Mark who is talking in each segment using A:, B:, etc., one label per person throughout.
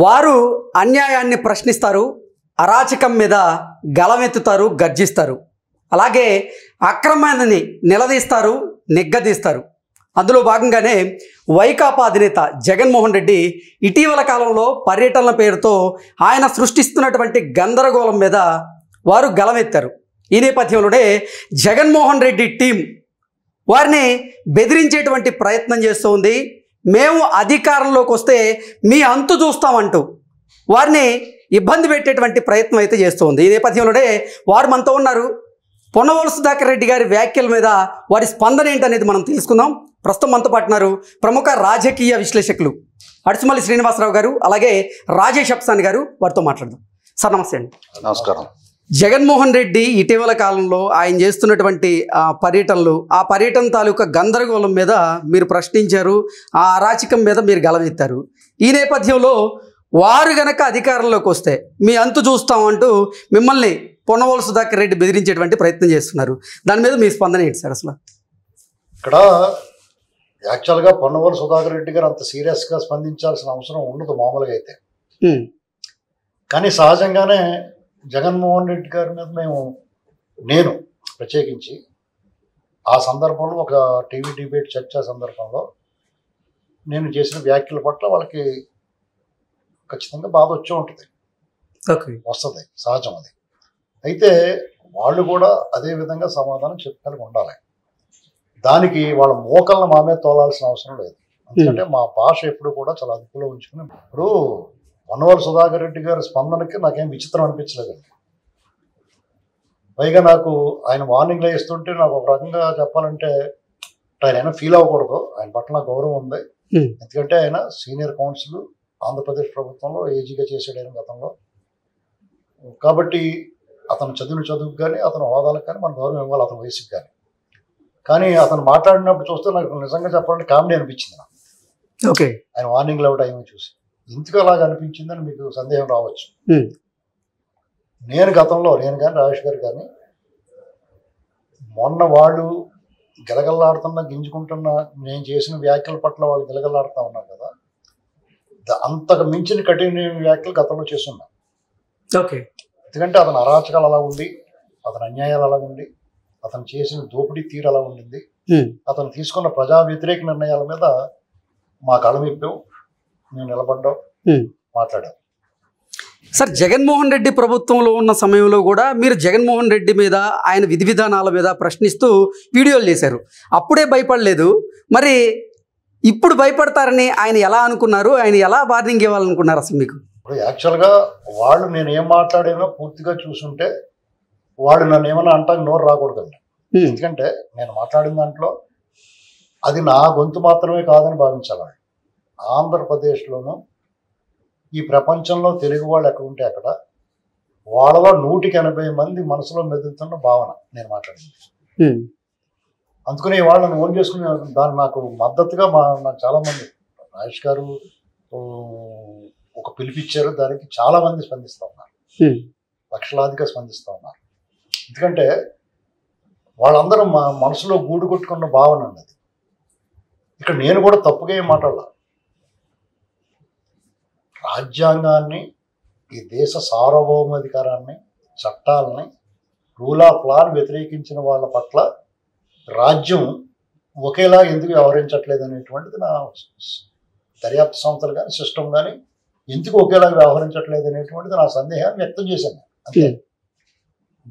A: వారు అన్యాయాన్ని ప్రశ్నిస్తారు, అరాచకం మీద గళమెత్తుతారు, గర్జిస్తారు. అలాగే అక్రమాన్ని నిలదీస్తారు, నిగ్గదీస్తారు. అందులో భాగంగానే వైకాపా అధినేత జగన్మోహన్ రెడ్డి ఇటీవల కాలంలో పర్యటనల పేరుతో ఆయన సృష్టిస్తున్నటువంటి గందరగోళం మీద వారు గళమెత్తారు. ఈ నేపథ్యంలోనే జగన్మోహన్ రెడ్డి టీం వారిని బెదిరించేటువంటి ప్రయత్నం చేస్తూ ఉంది. మేము అధికారంలోకి వస్తే మీ అంతు చూస్తామంటూ వారిని ఇబ్బంది పెట్టేటువంటి ప్రయత్నం అయితే చేస్తుంది. ఈ నేపథ్యంలోనే వారు మనతో ఉన్నారు. పొన్నవోలు సుధాకర్ రెడ్డి గారి వ్యాఖ్యల మీద వారి స్పందన ఏంటనేది మనం తెలుసుకుందాం. ప్రస్తుతం మనతో పాటు ఉన్నారు ప్రముఖ రాజకీయ విశ్లేషకులు అడుసుమల్లి శ్రీనివాసరావు గారు, అలాగే రాజేష్ అప్సాని గారు. వారితో మాట్లాడదాం. సార్ నమస్తే అండి.
B: నమస్కారం.
A: జగన్మోహన్ రెడ్డి ఇటీవల కాలంలో ఆయన చేస్తున్నటువంటి పర్యటనలు, ఆ పర్యటన తాలూకా గందరగోళం మీద మీరు ప్రశ్నించారు, ఆ అరాచకం మీద మీరు గళమెత్తారు. ఈ నేపథ్యంలో వారు గనక అధికారంలోకి వస్తే మీ అంతు చూస్తామంటూ మిమ్మల్ని పొన్నవోలు సుధాకర్ రెడ్డి బెదిరించేటువంటి ప్రయత్నం చేస్తున్నారు. దాని మీద మీ స్పందన ఏంటి సార్? అసలు
B: ఇక్కడ యాక్చువల్గా పొన్నవోలు సుధాకర్ రెడ్డి గారు అంత సీరియస్గా స్పందించాల్సిన అవసరం ఉండదు మామూలుగా అయితే. కానీ సహజంగానే జగన్మోహన్ రెడ్డి గారి మీద నేను ప్రత్యేకించి ఆ సందర్భంలో ఒక టీవీ డిబేట్ చర్చా సందర్భంలో నేను చేసిన వ్యాఖ్యల పట్ల వాళ్ళకి ఖచ్చితంగా బాధ వచ్చే ఉంటుంది, వస్తుంది, సహజం అది. అయితే వాళ్ళు కూడా అదే విధంగా సమాధానం చెప్పగలిగి ఉండాలి. దానికి వాళ్ళ మోకలను మా మీద తోలాల్సిన అవసరం లేదు. ఎందుకంటే మా భాష ఎప్పుడు కూడా చాలా అదుపులో ఉంచుకుని. ఇప్పుడు పొన్నవోలు సుధాకర్ రెడ్డి గారి స్పందనకి నాకేం విచిత్రం అనిపించలేదండి. పైగా నాకు ఆయన వార్నింగ్లు ఇస్తుంటే నాకు ఒక రకంగా చెప్పాలంటే ఆయన ఫీల్ అవ్వకూడదు. ఆయన పట్ల నాకు గౌరవం ఉంది. ఎందుకంటే ఆయన సీనియర్ కౌన్సిల్ ఆంధ్రప్రదేశ్ ప్రభుత్వంలో ఏజీగా చేసాడు ఆయన గతంలో. కాబట్టి అతను చదువుకు కానీ అతను హోదాలకు కానీ మన గౌరవం ఇవ్వాలి, అతని వయసుకి కానీ. కానీ అతను మాట్లాడినప్పుడు చూస్తే నాకు నిజంగా చెప్పాలంటే కామెడీ అనిపించింది నాకు.
A: ఓకే,
B: ఆయన వార్నింగ్లు ఇవ్వడం ఏమో చూసి ఎందుకు అలాగ అనిపించిందని మీకు సందేహం రావచ్చు. నేను గతంలో కానీ రాజేష్ గారు కానీ మొన్న వాళ్ళు గిలగల్లాడుతున్నా గింజుకుంటున్నా నేను చేసిన వ్యాఖ్యల పట్ల వాళ్ళు గిలగల్లాడుతూ ఉన్నారు కదా, అంతకు మించిన కఠిన వ్యాఖ్యలు గతంలో చేస్తున్నా.
A: ఓకే,
B: ఎందుకంటే అతని అరాచకాలు అలా ఉంది, అతని అన్యాయాలు అలా ఉంది, అతను చేసిన దోపిడీ తీరు అలా ఉండింది, అతను తీసుకున్న ప్రజా వ్యతిరేక నిర్ణయాల మీద మా కళమిప్పాం, మేము నిలబడ్డాం, మాట్లాడాం.
A: సార్, జగన్మోహన్ రెడ్డి ప్రభుత్వంలో ఉన్న సమయంలో కూడా మీరు జగన్మోహన్ రెడ్డి మీద, ఆయన విధి విధానాల మీద ప్రశ్నిస్తూ వీడియోలు చేశారు. అప్పుడే భయపడలేదు, మరి ఇప్పుడు భయపడతారని ఆయన ఎలా అనుకున్నారు? ఆయన ఎలా వార్నింగ్ ఇవ్వాలనుకున్నారు అసలు మీకు?
B: ఇప్పుడు యాక్చువల్గా వాళ్ళు నేను ఏం మాట్లాడానో పూర్తిగా చూసుంటే వాళ్ళు నన్ను ఏమన్నా అంటానికి నోరు రాకూడదండి. ఎందుకంటే నేను మాట్లాడిన దాంట్లో అది నా గొంతు మాత్రమే కాదని భావించాలి. ఆంధ్రప్రదేశ్లోనూ ఈ ప్రపంచంలో తెలుగు వాళ్ళు ఎక్కడ ఉంటే అక్కడ వాళ్ళలో 180 మంది మనసులో మెదులుతున్న భావన నేను మాట్లాడింది. అందుకని వాళ్ళని ఓన్ చేసుకుని దాన్ని నాకు మద్దతుగా నాకు చాలామంది రాజేష్ గారు ఒక పిలిపిచ్చారు, దానికి చాలామంది స్పందిస్తూ ఉన్నారు, లక్షలాదిగా స్పందిస్తూ ఉన్నారు. ఎందుకంటే వాళ్ళందరూ మా మనసులో గూడు కొట్టుకున్న భావన అన్నది. ఇక్కడ నేను కూడా తప్పుగా ఏం మాట్లాడాల. రాజ్యాంగాన్ని, ఈ దేశ సార్వభౌమాధికారాన్ని, చట్టాలని, రూల్ ఆఫ్ లాని వ్యతిరేకించిన వాళ్ళ పట్ల రాజ్యం ఒకేలా ఎందుకు వ్యవహరించట్లేదు అనేటువంటిది నా దర్యాప్తు సంస్థలు కానీ సిస్టమ్ కానీ ఎందుకు ఒకేలా వ్యవహరించట్లేదు అనేటువంటిది నా సందేహాన్ని వ్యక్తం చేశాను. అంతే.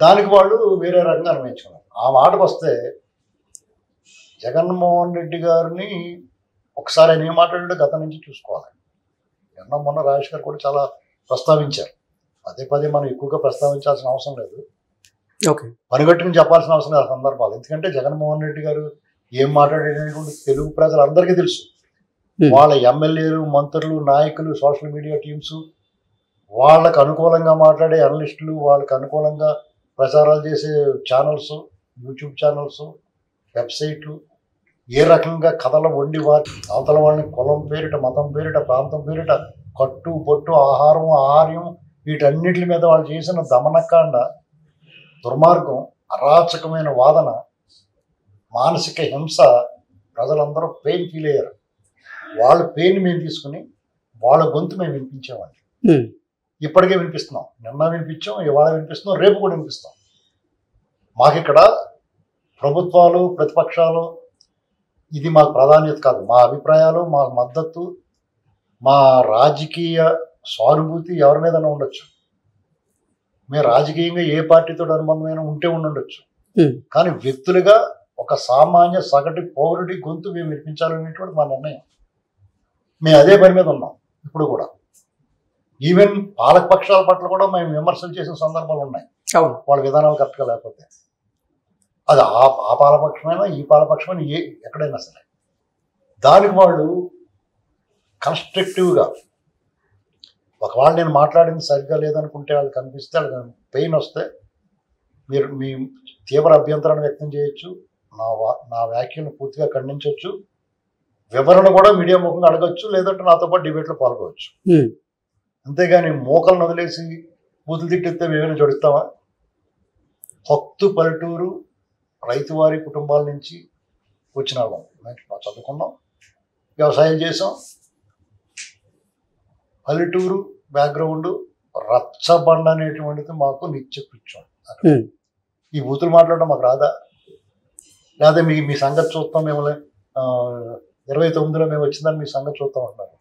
B: దానికి వాళ్ళు వేరే రకంగా అన్వయించుకున్నారు. ఆ మాటకు వస్తే జగన్మోహన్ రెడ్డి గారిని ఒకసారి ఆయన ఏం మాట్లాడాడో గతం నుంచి చూసుకోవాలి. మొన్న రాజేష్ గారు కూడా చాలా ప్రస్తావించారు. పదే మనం ఎక్కువగా ప్రస్తావించాల్సిన అవసరం లేదు, పనిగట్టుకుని చెప్పాల్సిన అవసరం లేదు ఆ సందర్భాలు. ఎందుకంటే జగన్మోహన్ రెడ్డి గారు ఏం మాట్లాడేటువంటి తెలుగు ప్రజలందరికీ తెలుసు. వాళ్ళ ఎమ్మెల్యేలు, మంత్రులు, నాయకులు, సోషల్ మీడియా టీమ్స్, వాళ్ళకు అనుకూలంగా మాట్లాడే అనలిస్టులు, వాళ్ళకు అనుకూలంగా ప్రచారాలు చేసే ఛానల్స్, యూట్యూబ్ ఛానల్స్, వెబ్సైట్లు ఏ రకంగా కథలు వండి అవతల వాళ్ళని కులం పేరిట, మతం పేరిట, ప్రాంతం పేరిట, కట్టు బొట్టు, ఆహారం, ఆహార్యం, వీటన్నిటి మీద వాళ్ళు చేసిన దమనకాండ, దుర్మార్గం, అరాచకమైన వాదన, మానసిక హింస, ప్రజలందరూ పెయిన్ ఫీల్ అయ్యారు. వాళ్ళ పెయిన్ మేము తీసుకుని వాళ్ళ గొంతు మేము వినిపించామండి. ఇప్పటికే వినిపిస్తున్నాం, నిన్న వినిపించాం, ఇవాళ వినిపిస్తున్నాం, రేపు కూడా వినిపిస్తాం. మాకు ఇక్కడ ప్రభుత్వాలు ప్రతిపక్షాలు ఇది మాకు ప్రాధాన్యత కాదు. మా అభిప్రాయాలు, మా మద్దతు, మా రాజకీయ సానుభూతి ఎవరి మీదైనా ఉండొచ్చు. మేము రాజకీయంగా ఏ పార్టీతో అనుబంధమైన ఉంటే ఉండొచ్చు, కానీ వ్యక్తులుగా ఒక సామాన్య సగటు పౌరుడి గొంతు మేము వినిపించాలనేటువంటి మా నిర్ణయం. మేము అదే పని మీద ఉన్నాం ఇప్పుడు కూడా. ఈవెన్ పాలకపక్షాల పట్ల కూడా మేము విమర్శలు చేసిన సందర్భాలు ఉన్నాయి, వాళ్ళ విధానాలు కరెక్ట్గా లేకపోతే. అది ఆ పాలపక్షమైనా ఈ పాలపక్షమైనా ఎక్కడైనా సరే దానికి వాళ్ళు కన్స్ట్రక్టివ్గా, ఒకవేళ నేను మాట్లాడింది సరిగ్గా లేదనుకుంటే వాళ్ళు కనిపిస్తే, వాళ్ళకి పెయిన్ వస్తే మీరు మీ తీవ్ర అభ్యంతరాన్ని వ్యక్తం చేయొచ్చు, నా వ్యాఖ్యలను పూర్తిగా ఖండించవచ్చు, వివరణ కూడా మీడియా ముఖంగా అడగచ్చు, లేదంటే నాతో పాటు డిబేట్లో పాల్గొవచ్చు. అంతేగాని మోకలను వదిలేసి బూతులు తిట్టిస్తే మేమైనా జడుస్తామా? భక్తు పల్లెటూరు రైతువారి కుటుంబాల నుంచి వచ్చిన వాళ్ళం. మేము చదువుకున్నాం, వ్యవసాయం చేసాం, పల్లెటూరు బ్యాక్గ్రౌండ్, రచ్చబండ అనేటువంటిది మాకు నిత్య కూర్చోం. ఈ బూతులు మాట్లాడడం మాకు రాదా? లేదా మీ సంగతి చూస్తాం, మేము 29లో మేము వచ్చిందని మీ సంగతి చూస్తాం అంటున్నారు.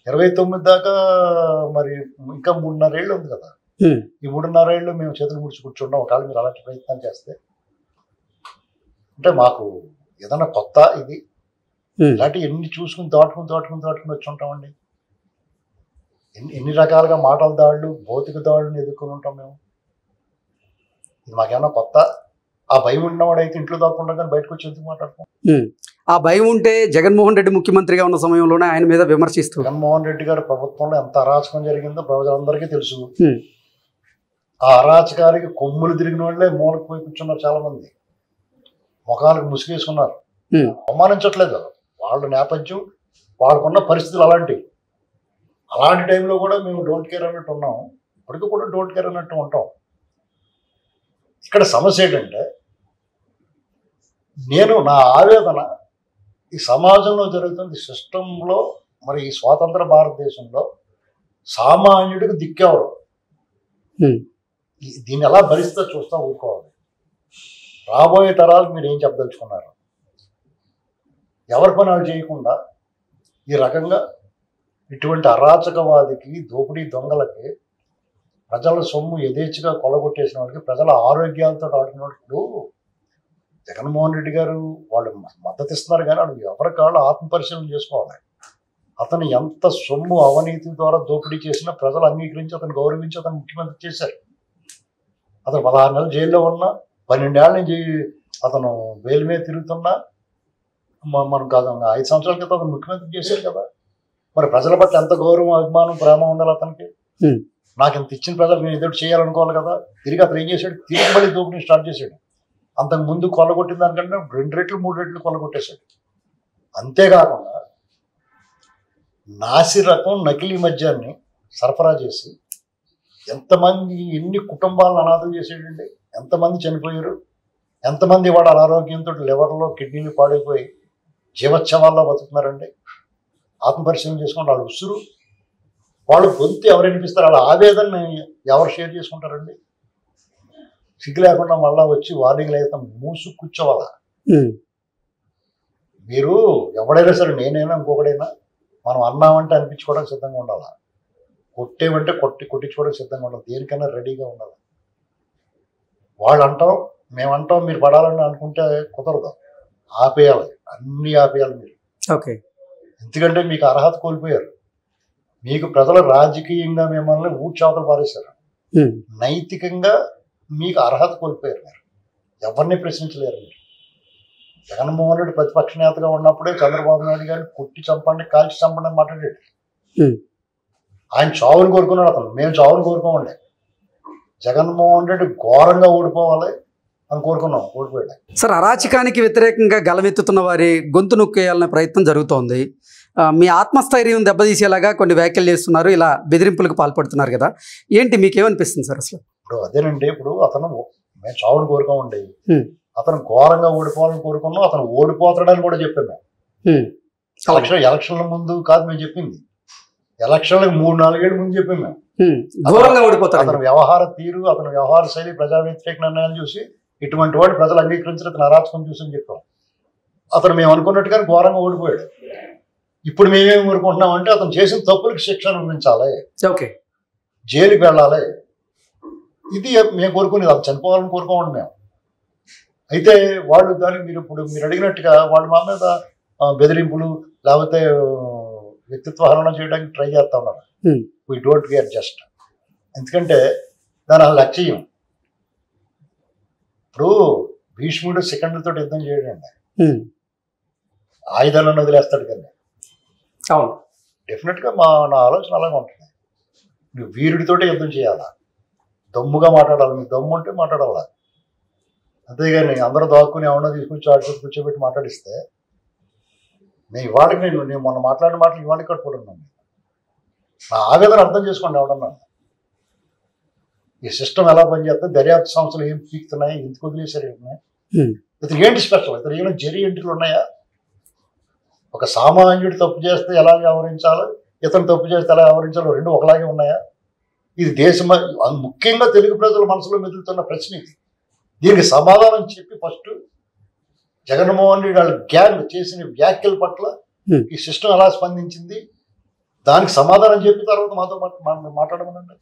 B: 29 దాకా మరి ఇంకా 3.5 ఏళ్ళు ఉంది కదా. ఈ 3.5 ఏళ్ళు మేము చేతులు ముడిచి కూర్చుంటాం. ఒకవేళ మీరు అలాంటి ప్రయత్నం చేస్తే అంటే మాకు ఏదన్నా కొత్త ఇది ఇలాంటి ఎన్ని చూసుకుని దాటుకుని వచ్చి ఉంటామండి. ఎన్ని రకాలుగా మాటల దాడులు, భౌతిక దాడులను ఎదుర్కొని ఉంటాం మేము. ఇది మాకేమన్నా కొత్త? ఆ భయం ఉన్నవాడైతే ఇంట్లో దాక్కుండా కానీ బయటకు వచ్చి ఎందుకు మాట్లాడతాం?
A: ఆ భయం ఉంటే జగన్మోహన్ రెడ్డి ముఖ్యమంత్రిగా ఉన్న సమయంలోనే ఆయన మీద విమర్శిస్తూ,
B: జగన్మోహన్ రెడ్డి గారి ప్రభుత్వంలో ఎంత అరాచకం జరిగిందో ప్రజలందరికీ తెలుసు. ఆ అరాచకానికి కొమ్ములు తిరిగిన వాళ్ళే మూలకు పోయి కూర్చున్నారు. చాలా మంది ముఖాలకు ముసుగేసుకున్నారు. అవమానించట్లేదు, వాళ్ళ నేపథ్యం, వాళ్ళకున్న పరిస్థితులు అలాంటివి. అలాంటి టైంలో కూడా మేము డోంట్ కేర్ అన్నట్టు ఉన్నాం, ఇప్పటికీ కూడా డోంట్ కేర్ అన్నట్టు ఉంటాం. ఇక్కడ సమస్య ఏంటంటే, నా ఆవేదన ఈ సమాజంలో జరుగుతుంది సిస్టంలో, మరి ఈ స్వాతంత్ర భారతదేశంలో సామాన్యుడికి దిక్కేవరు, దీన్ని ఎలా భరిస్తా చూస్తా ఊరుకోవాలి. రాబోయే తరాలకు మీరు ఏం చెప్పదలుచుకున్నారు? ఎవరి పని వాళ్ళు చేయకుండా ఈ రకంగా ఇటువంటి అరాచకవాదికి, దోపిడీ దొంగలకి, ప్రజల సొమ్ము యథేచ్ఛగా కొలగొట్టేసిన వాళ్ళకి, ప్రజల ఆరోగ్యాలతో ఆడుకున్నప్పుడు జగన్మోహన్ రెడ్డి గారు వాళ్ళు మద్దతు ఇస్తున్నారు, కానీ వాళ్ళు ఎవరికాళ్ళు ఆత్మపరిశీలన చేసుకోవాలి. అతను ఎంత సొమ్ము అవినీతి ద్వారా దోపిడీ చేసినా ప్రజలు అంగీకరించి అతను గౌరవించి అతను ముఖ్యమంత్రి చేశారు. అతను 16 నెలలు జైల్లో ఉన్నా, 12 ఏళ్ళ నుంచి అతను బెయిల్ మీద తిరుగుతున్నా, మనం కాదు 5 సంవత్సరాల క్రితం అతను ముఖ్యమంత్రి చేశారు కదా. మరి ప్రజల పట్ల ఎంత గౌరవం, అభిమానం, ప్రేమ ఉండాలి అతనికి. నాకు ఇంత ఇచ్చిన ప్రజలు నేను ఎదురు చేయాలనుకోవాలి కదా. తిరిగి అతను ఏం చేశాడు? తిరిగి మళ్ళీ దోపిడీ స్టార్ట్ చేశాడు. అంతకు ముందు కొల్లగొట్టిన దానికంటే 2 రెట్లు 3 రెట్లు కొల్లగొట్టేశాడు. అంతేకాకుండా నాసి రకం నకిలీ మద్యాన్ని సరఫరా చేసి ఎంతమంది, ఎన్ని కుటుంబాలను అనాథం చేసేటండి. ఎంతమంది చనిపోయారు, ఎంతమంది వాళ్ళ అనారోగ్యంతో లివర్లో కిడ్నీలు పాడైపోయి జీవోత్సవాల్లో బతుకుతున్నారండి. ఆత్మపరిశీలన చేసుకుంటే వాళ్ళ ఉసురు, వాళ్ళు గొంతు ఎవరు వినిపిస్తారు, వాళ్ళ ఆవేదన ఎవరు షేర్ చేసుకుంటారండి. సిగ్గు లేకుండా మళ్ళా వచ్చి వార్నింగ్లు అయితే మూసు కూర్చోవాలా. మీరు ఎవడైనా సరే, నేనైనా ఇంకొకడైనా, మనం అన్నామంటే అనిపించుకోవడానికి సిద్ధంగా ఉండాలా, కొట్టేమంటే కొట్టించుకోవడానికి సిద్ధంగా ఉండాలి, దేనికైనా రెడీగా ఉండాలి. వాళ్ళు అంటాం, మేమంటాం, మీరు పడాలని అనుకుంటే కుదరదు, ఆపేయాలి, అన్నీ ఆపేయాలి మీరు.
A: ఓకే,
B: ఎందుకంటే మీకు అర్హత కోల్పోయారు. మీకు ప్రజలు రాజకీయంగా మిమ్మల్ని ఊడ్చావతలు పారేశారు, నైతికంగా మీకు అర్హత కోల్పోయారు. మీరు ఎవరిని ప్రశ్నించలేరు. మీరు జగన్మోహన్ రెడ్డి ప్రతిపక్ష నేతగా ఉన్నప్పుడే చంద్రబాబు నాయుడు గారిని కొట్టి చంపండి, కాల్చి చంపండి అని మాట్లాడాడు. ఆయన చావుని కోరుకున్నాడు, అతను మేము చావుని కోరుకోమండి. జగన్మోహన్ రెడ్డి ఘోరంగా ఓడిపోవాలి అని కోరుకున్నాం, ఓడిపోయాడు.
A: సార్, అరాచకానికి వ్యతిరేకంగా గలమెత్తుతున్న వారి గొంతు నొక్కేయాలనే ప్రయత్నం జరుగుతోంది. మీ ఆత్మస్థైర్యం దెబ్బతీసేలాగా కొన్ని వ్యాఖ్యలు చేస్తున్నారు, ఇలా బెదిరింపులకు పాల్పడుతున్నారు కదా, ఏంటి మీకేమనిపిస్తుంది సార్ అసలు?
B: ఇప్పుడు అదేనండి, ఇప్పుడు అతను మేము చావుని కోరుకోమండి, అతను ఘోరంగా ఓడిపోవాలని కోరుకున్నాం. అతను ఓడిపోతాడని కూడా చెప్పాము మేము. ఎలక్షన్ల ముందు కాదు మేము చెప్పింది, ఎలక్షన్లకు 3-4 ఏళ్ళు ముందు చెప్పాం మేము.
A: ఘోరంగా ఓడిపోతారు.
B: అతని వ్యవహార తీరు, అతని వ్యవహార శైలి, ప్రజా వ్యతిరేక నిర్ణయాలు చూసి ఇటువంటి వాడు ప్రజలు అంగీకరించిన అతను అరాచకం చూసి అని చెప్పాం. అతను మేము అనుకున్నట్టుగానే ఘోరంగా ఓడిపోయాడు. ఇప్పుడు మేమేమి కోరుకుంటున్నామంటే అతను చేసిన తప్పులకు శిక్ష అనుభవించాలి,
A: ఓకే,
B: జైలుకి వెళ్ళాలి. ఇది మేము కోరుకునేది. అది చనిపోవాలని కోరుకోమండి మేము. అయితే వాళ్ళు దానికి మీరు అడిగినట్టుగా వాళ్ళు మా మీద బెదిరింపులు లేకపోతే వ్యక్తిత్వ హరణ చేయడానికి ట్రై చేస్తా ఉన్నారు. We don't care just. ఎందుకంటే దాని అసలు లక్ష్యం ఇప్పుడు భీష్ముడు సెకండ్లతో యుద్ధం చేయడండి, ఆయుధాలను వదిలేస్తాడు కదా.
A: అవును,
B: డెఫినెట్గా నా ఆలోచన అలాగే ఉంటుంది. నువ్వు వీరుడితోటే యుద్ధం చేయాలా, దమ్ముగా మాట్లాడాలి. నీకు దమ్ము ఉంటే మాట్లాడాలా. అంతేగాని అందరూ దాక్కుని ఏమన్నా తీసుకొచ్చి ఆడుకొని కూర్చోబెట్టి మాట్లాడిస్తే నేను ఇవాళకి నేను మొన్న మాట్లాడిన మాటలు ఇవాళకి కట్టుకుంటున్నాను. నా ఆవేదన అర్థం చేసుకోండి ఎవడన్నా. ఈ సిస్టమ్ ఎలా పనిచేస్తుంది, దర్యాప్తు సంస్థలు ఏం పీకుతున్నాయి, ఎందుకు వదిలేసారు, ఇతను ఏంటి స్పెషల్, ఇతను ఏమైనా జరి ఎంట్రీలు ఉన్నాయా? ఒక సామాన్యుడు తప్పు చేస్తే ఎలా వ్యవహరించాలో, ఇతను తప్పు చేస్తే ఎలా వ్యవహరించాలో రెండు ఒకలాగే ఉన్నాయా? ఇది దేశం ముఖ్యంగా తెలుగు ప్రజల మనసులో మెదులుతున్న ప్రశ్న ఇది. దీనికి సమాధానం చెప్పి ఫస్ట్ జగన్మోహన్ రెడ్డి వాళ్ళ గ్యాంగ్ చేసిన వ్యాఖ్యల పట్ల ఈ సిస్టమ్ ఎలా స్పందించింది దానికి సమాధానం చెప్పిన తర్వాత మాతో మాట్లాడమనండి.